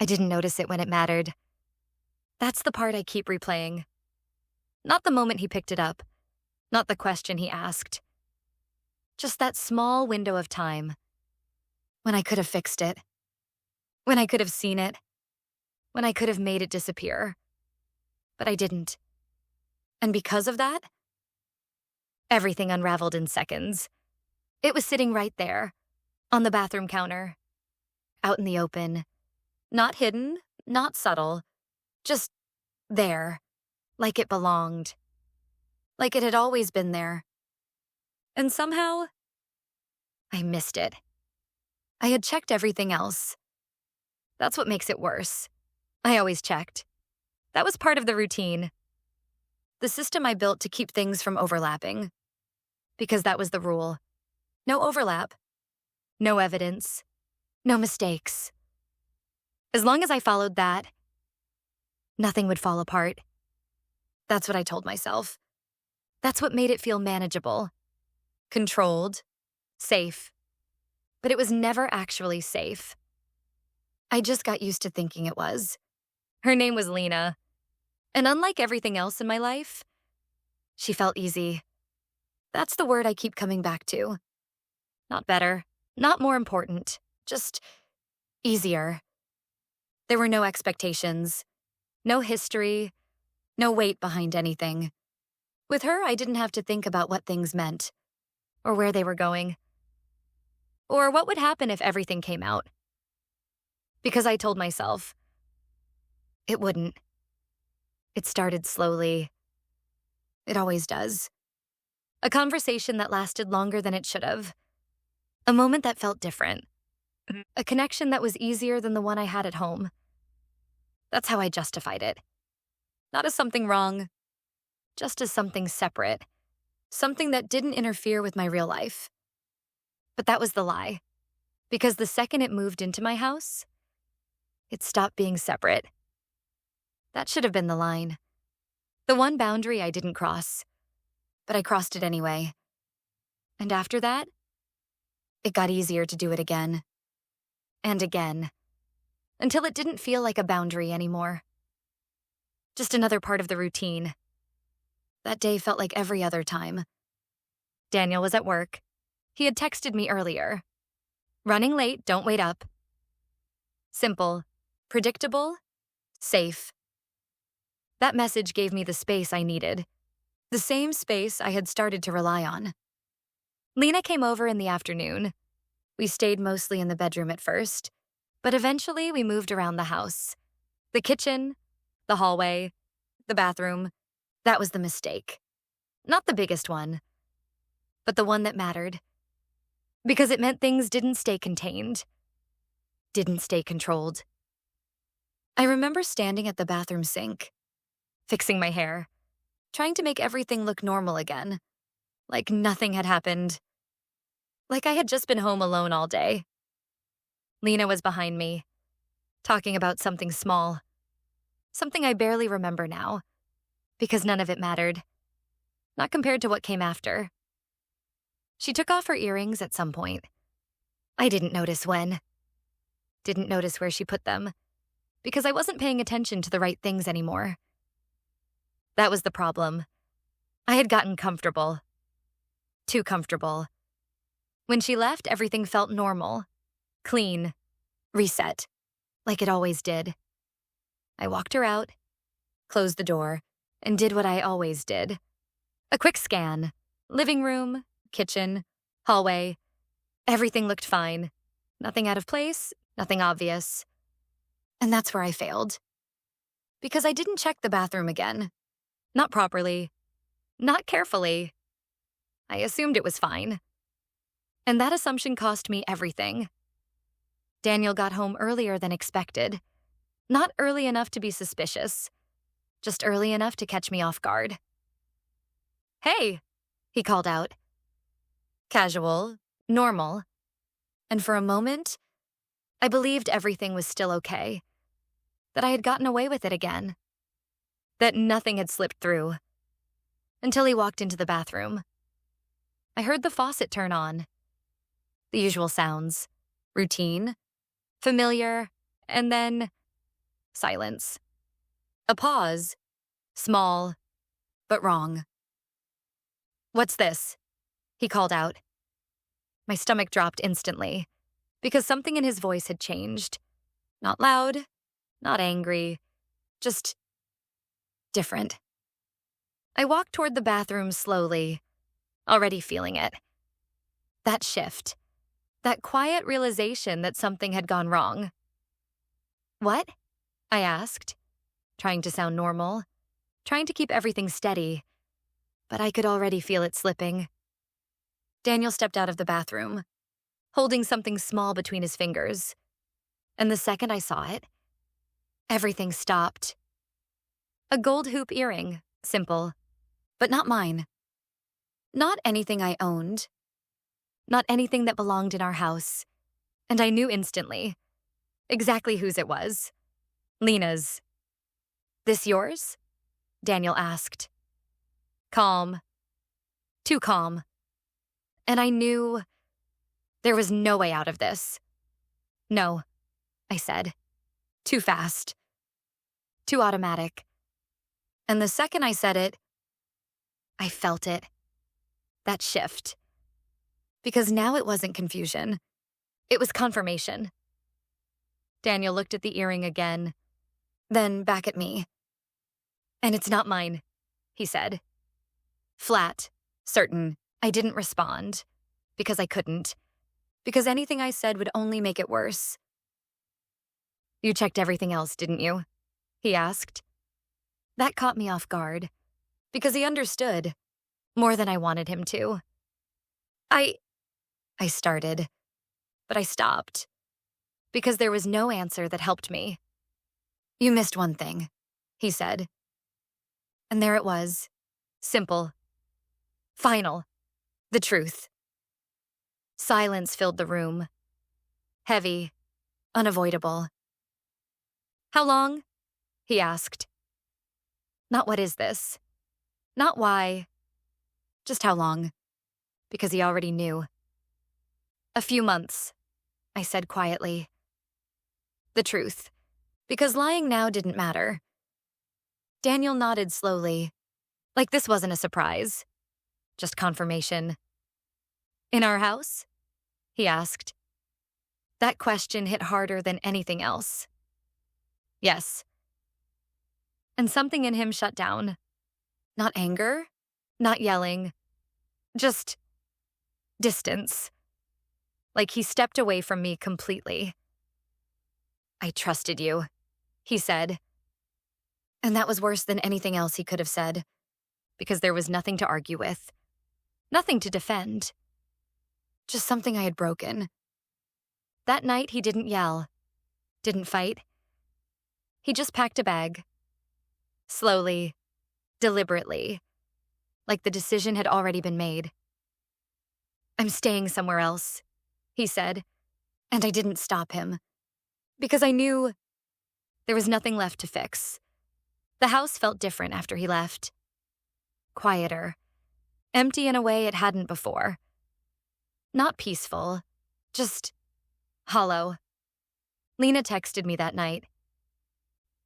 I didn't notice it when it mattered. That's the part I keep replaying. Not the moment he picked it up, not the question he asked. Just that small window of time when I could have fixed it, when I could have seen it, when I could have made it disappear. But I didn't. And because of that, everything unraveled in seconds. It was sitting right there, on the bathroom counter, out in the open. Not hidden, not subtle, just there, like it belonged. Like it had always been there. And somehow, I missed it. I had checked everything else. That's what makes it worse. I always checked. That was part of the routine. The system I built to keep things from overlapping. Because that was the rule. No overlap. No evidence. No mistakes. As long as I followed that, nothing would fall apart. That's what I told myself. That's what made it feel manageable. Controlled. Safe. But it was never actually safe. I just got used to thinking it was. Her name was Lena. And unlike everything else in my life, she felt easy. That's the word I keep coming back to. Not better, not more important, just easier. There were no expectations, no history, no weight behind anything. With her, I didn't have to think about what things meant, or where they were going, or what would happen if everything came out. Because I told myself, it wouldn't. It started slowly. It always does. A conversation that lasted longer than it should have. A moment that felt different. A connection that was easier than the one I had at home. That's how I justified it. Not as something wrong, just as something separate. Something that didn't interfere with my real life. But that was the lie. Because the second it moved into my house, it stopped being separate. That should have been the line. The one boundary I didn't cross. But I crossed it anyway. And after that, it got easier to do it again. And again. Until it didn't feel like a boundary anymore. Just another part of the routine. That day felt like every other time. Daniel was at work. He had texted me earlier. Running late, don't wait up. Simple, predictable, safe. That message gave me the space I needed. The same space I had started to rely on. Lena came over in the afternoon. We stayed mostly in the bedroom at first, but eventually we moved around the house. The kitchen, the hallway, the bathroom. That was the mistake. Not the biggest one, but the one that mattered. Because it meant things didn't stay contained, didn't stay controlled. I remember standing at the bathroom sink, fixing my hair, trying to make everything look normal again, like nothing had happened, like I had just been home alone all day. Lena was behind me, talking about something small, something I barely remember now, because none of it mattered, not compared to what came after. She took off her earrings at some point. I didn't notice when. Didn't notice where she put them, because I wasn't paying attention to the right things anymore. That was the problem. I had gotten comfortable. Too comfortable. When she left, everything felt normal, clean, reset, like it always did. I walked her out, closed the door, and did what I always did. A quick scan. Living room, kitchen, hallway. Everything looked fine. Nothing out of place, nothing obvious. And that's where I failed. Because I didn't check the bathroom again. Not properly. Not carefully. I assumed it was fine. And that assumption cost me everything. Daniel got home earlier than expected. Not early enough to be suspicious. Just early enough to catch me off guard. "Hey," he called out. Casual, normal. And for a moment, I believed everything was still okay. That I had gotten away with it again. That nothing had slipped through. Until he walked into the bathroom. I heard the faucet turn on. The usual sounds. Routine. Familiar. And then Silence. A pause. Small, but wrong. "What's this?" he called out. My stomach dropped instantly, because something in his voice had changed. Not loud, not angry, just different. I walked toward the bathroom slowly, already feeling it. That shift. That quiet realization that something had gone wrong. "What?" I asked, trying to sound normal, trying to keep everything steady, but I could already feel it slipping. Daniel stepped out of the bathroom, holding something small between his fingers, and the second I saw it, everything stopped. A gold hoop earring, simple, but not mine. Not anything I owned. Not anything that belonged in our house. And I knew instantly exactly whose it was. Lena's. "This yours?" Daniel asked. Calm. Too calm. And I knew there was no way out of this. "No," I said. Too fast. Too automatic. And the second I said it, I felt it. That shift. Because now it wasn't confusion. It was confirmation. Daniel looked at the earring again, then back at me. "And it's not mine," he said. Flat, certain. I didn't respond. Because I couldn't. Because anything I said would only make it worse. "You checked everything else, didn't you?" he asked. That caught me off guard. Because he understood. More than I wanted him to. I started. But I stopped. Because there was no answer that helped me. "You missed one thing," he said. And there it was. Simple. Final. The truth. Silence filled the room. Heavy. Unavoidable. "How long?" he asked. Not "what is this?" Not why. Just how long. Because he already knew. "A few months," I said quietly. The truth. Because lying now didn't matter. Daniel nodded slowly. Like this wasn't a surprise. Just confirmation. "In our house?" he asked. That question hit harder than anything else. "Yes." And something in him shut down. Not anger, not yelling, just distance. Like he stepped away from me completely. "I trusted you," he said. And that was worse than anything else he could have said, because there was nothing to argue with, nothing to defend. Just something I had broken. That night he didn't yell, didn't fight. He just packed a bag. Slowly, deliberately, like the decision had already been made. "I'm staying somewhere else," he said, and I didn't stop him. Because I knew there was nothing left to fix. The house felt different after he left. Quieter. Empty in a way it hadn't before. Not peaceful. Just hollow. Lena texted me that night.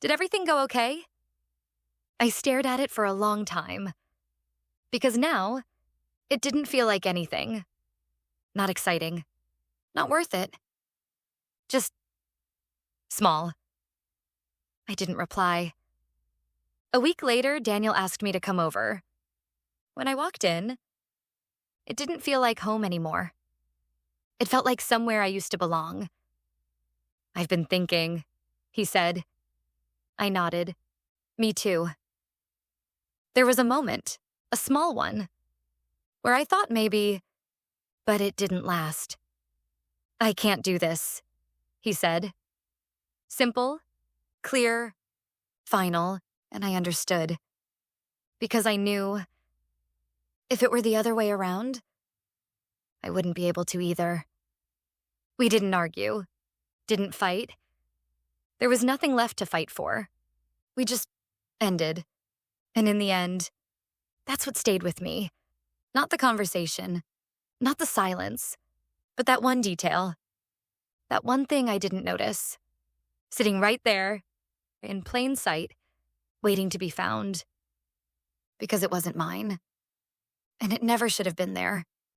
"Did everything go okay?" I stared at it for a long time. Because now, it didn't feel like anything. Not exciting. Not worth it. Just small. I didn't reply. A week later, Daniel asked me to come over. When I walked in, it didn't feel like home anymore. It felt like somewhere I used to belong. "I've been thinking," he said. I nodded. Me too. There was a moment, a small one, where I thought maybe, but it didn't last. "I can't do this," he said. Simple, clear, final, and I understood. Because I knew if it were the other way around, I wouldn't be able to either. We didn't argue, didn't fight. There was nothing left to fight for. We just ended. And in the end, that's what stayed with me. Not the conversation, not the silence, but that one detail. That one thing I didn't notice. Sitting right there, in plain sight, waiting to be found. Because it wasn't mine. And it never should have been there.